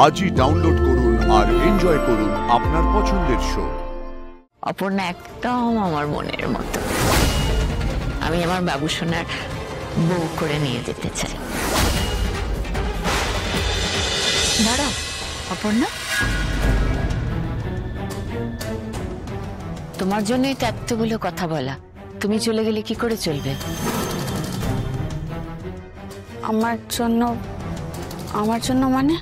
আজই ডাউনলোড করুন আর এনজয় করুন আপনার পছন্দের শো। অপর্ণা একদম আমার মনের মতো। আমি আমার বাবুসোনার বউ করে নিয়ে যেতে চাই। দাঁড়াও অপর্ণা, তোমার জন্যই তো এতগুলো কথা বলা। তুমি চলে গেলে কি করে চলবে? আমার জন্য মানে?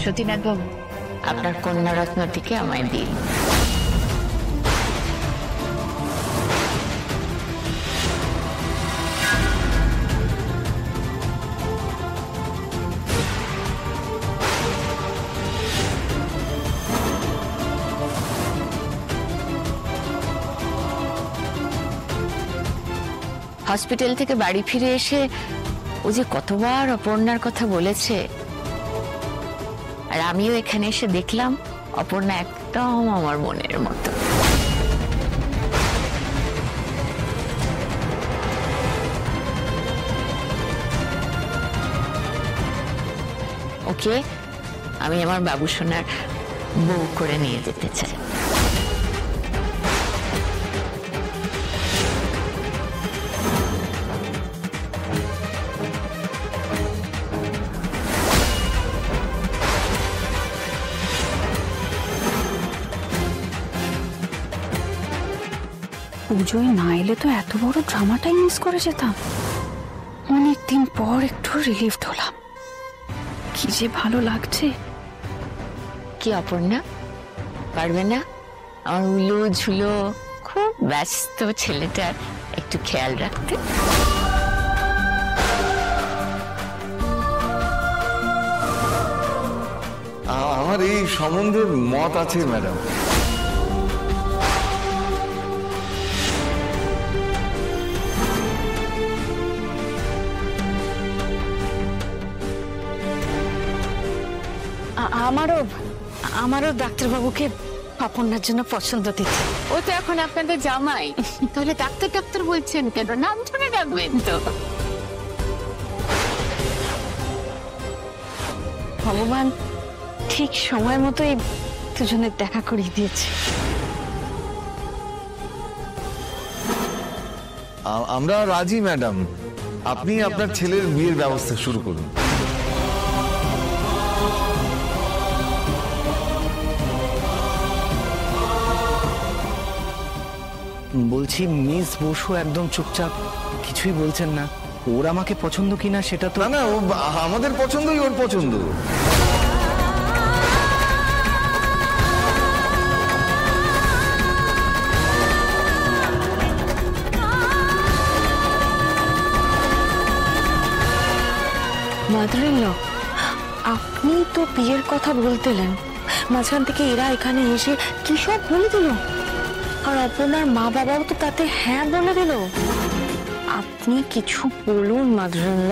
সতীনাথ বাবু, আপনার কন্যারত্নটিকে আমায় দিন। হসপিটাল থেকে বাড়ি ফিরে এসে ও যে কতবার অপর্ণার কথা বলেছে, আর আমিও এখানে এসে দেখলাম অপর্ণা একদম আমার মনের মতো। ওকে আমি আমার বাবুসোনার বউ করে নিয়ে যেতে চাই। পুজোয় না এলে তো এত বড় ড্রামাটাই মিস করে যেতাম। অনেকদিন পর একটু রিলিফ হলাম, কি যে ভালো লাগছে। কি অপর্ণা, পারবে না আমার উলো ঝুলো খুব ব্যস্ত ছেলেটার একটু খেয়াল রাখতে? আমার এই সম্বন্ধে মত আছে ম্যাডাম। আমারও ডাক্তারবাবুকে অপর্ণার জন্য পছন্দ দিচ্ছে। ও তো এখন আপনাদের জামাই, তাহলে ডাক্তার ডাক্তার বলছেন কেন? নাম ধরে রাখবেন তো। ভগবান ঠিক সময় মতো এই দুজনের দেখা করিয়ে দিয়েছে। আমরা রাজি ম্যাডাম, আপনি আপনার ছেলের বিয়ের ব্যবস্থা শুরু করুন। বলছি মিস বসু একদম চুপচাপ, কিছুই বলছেন না। ওর আমাকে পছন্দ কিনা সেটা তো না, ও আমাদের পছন্দই ওর পছন্দ। মাদার-ইন-ল, আপনি তো বিয়ের কথা বলতেলেন, মাঝখান থেকে এরা এখানে এসে কি সব বলে দিল, আর আপনার মা বাবাও তো তাতে হ্যাঁ বলে দিল। আপনি কিছু বলুন মাদার-ইন-ল।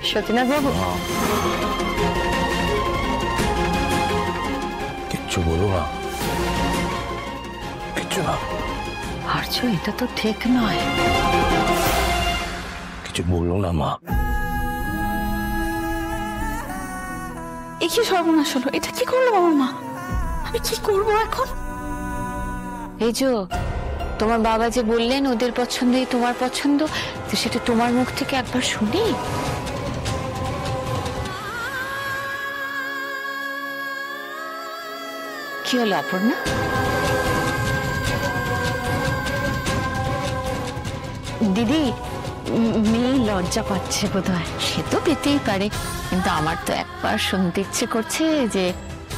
সতীনাথ বাবু, কিচ্ছু বলো না, কিচ্ছু না। আর্য, এটা তো ঠিক নয়। কিছু বললো না মা। এ কি সর্বনাশ হলো? এটা কি করলো বাবা মা? আমি কি করবো এখন? এই যে তোমার বাবা যে বললেন ওদের পছন্দই তোমার পছন্দ, তো সেটা তোমার মুখ থেকে একবার শুনি। কি হলো অপর্ণা? দিদি, মেয়ে লজ্জা পাচ্ছে বোধহয়। সে তো পেতেই পারে, কিন্তু আমার তো একবার শুনতে ইচ্ছে করছে যে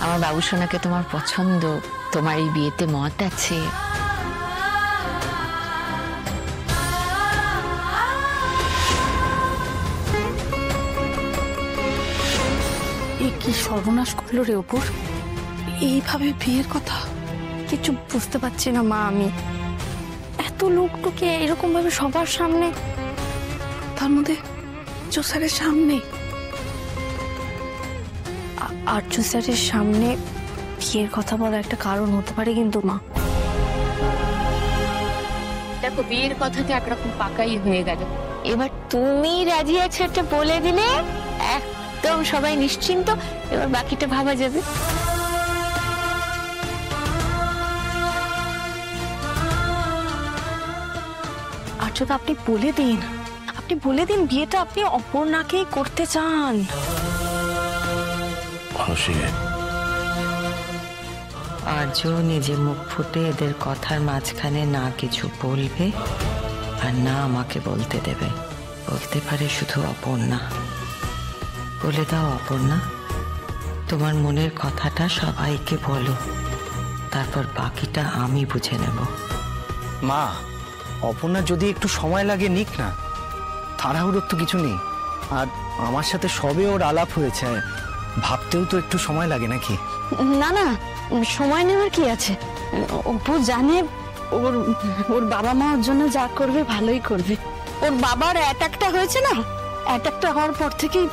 আমার বাবুসোনাকে তোমার পছন্দ, তোমার এই বিয়েতে মত আছে। এ কি সর্বনাশ করলো রে অপুর? এইভাবে বিয়ের কথা কিছু বুঝতে পারছি না মা। আমি এত লোকটোকে এরকম ভাবে সবার সামনে, তার মধ্যে জোসারের সামনে, আর্য স্যারের সামনে বিয়ের কথা বলা একটা কারণ হতে পারে কিন্তু মা। দেখো বিয়ের কথাটা একরকম পাকাই হয়ে গেল। এবার তুমি রাজি আছো এটা বলে দিলে একদম সবাই নিশ্চিন্ত, এবার বাকিটা ভাবা যাবে। আর্য, আপনি বলে দিন, বিয়েটা আপনি অপর্ণাকেই করতে চান। আর্য নিজে মুখ ফুটে এদের কথার মাঝখানে না কিছু বলবে আর না আমাকে বলতে দেবে। বলতে পারে শুধু অপর্ণা। বলে দাও অপর্ণা, তোমার মনের কথাটা সবাইকে বলো, তারপর বাকিটা আমি বুঝে নেব। মা, অপর্ণার যদি একটু সময় লাগে নিক না, তাড়াহুড়োর তো কিছু নেই। আর আমার সাথে সবে ওর আলাপ হয়েছে, ভাবতেও তো একটু সময় লাগে নাকি? না না, সময় নেওয়ার কি আছে? অপু জানে ওর বাবা মা ওর জন্য যা করবে ভালোই করবে। ওর বাবার অ্যাটাকটা হয়েছে না, অ্যাটাকটা হওয়ার পর থেকেই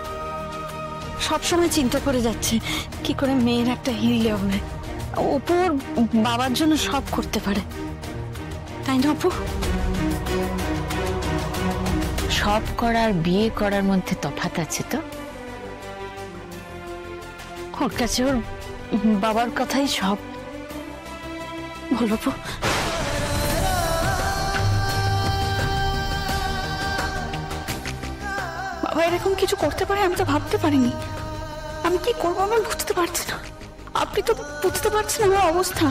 সবসময় চিন্তা করে যাচ্ছে কি করে মেয়ের একটা হিল হবে। অপু ওর বাবার জন্য সব করতে পারে, তাই না অপু? সব করার বিয়ে করার মধ্যে তফাৎ আছে তো। ওর কাছে ওর বাবার কথাই সব। বলো অপু। বাবা এরকম কিছু করতে পারে আমি তো ভাবতে পারিনি। আমি কি করবো আমি বুঝতে পারছি না। আপনি তো বুঝতে পারছেন আমার অবস্থা।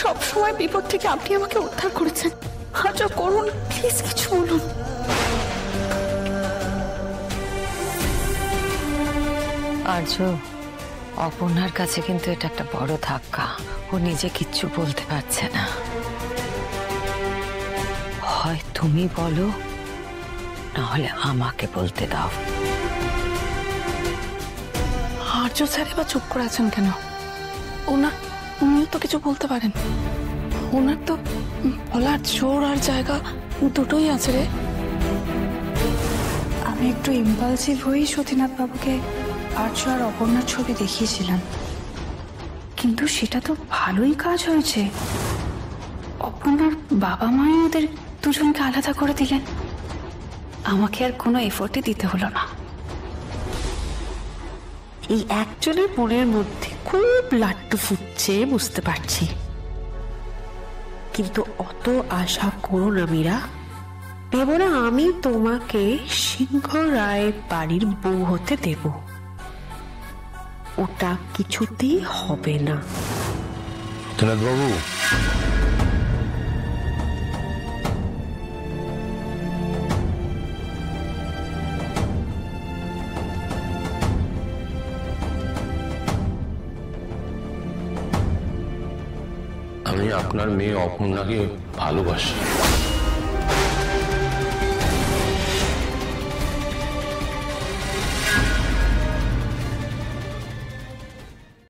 সব সময় বিপদ থেকে আপনি আমাকে উদ্ধার করেছেন। আজ করুন, প্লিজ কিছু বলুন। আর্য, অপর্ণার কাছে কিন্তু এটা একটা বড় ধাক্কা। ও নিজে কিচ্ছু বলতে পারছে না। হয় তুমি বলো, নাহলে আমাকে বলতে দাও। আর্য স্যার এবার চুপ করে আছেন কেন? উনি তো কিছু বলতে পারেন। ওনার তো বলার জোর আর জায়গা দুটোই আছে রে। আমি একটু ইম্পালসিভ হয়েই সতীনাথ বাবুকে আর্য আর অপর্ণার ছবি দেখিয়েছিলাম, কিন্তু সেটা তো ভালোই কাজ হয়েছে। অপর্ণার বাবা মাই ওদের দুজনকে আলাদা করে দিলেন, আমাকে আর কোনো এফোর্টই দিতে হলো না। এই একজনের মনের মধ্যে খুব লাড্ডু ফুটছে বুঝতে পারছি, কিন্তু অত আশা করো না মীরা। ভেবো না আমি তোমাকে সিংহ রায় বাড়ির বউ হতে দেব, ওটা কিছুতেই হবে না। বাবু, আমি আপনার মেয়ে অপর্ণাকে ভালোবাসি।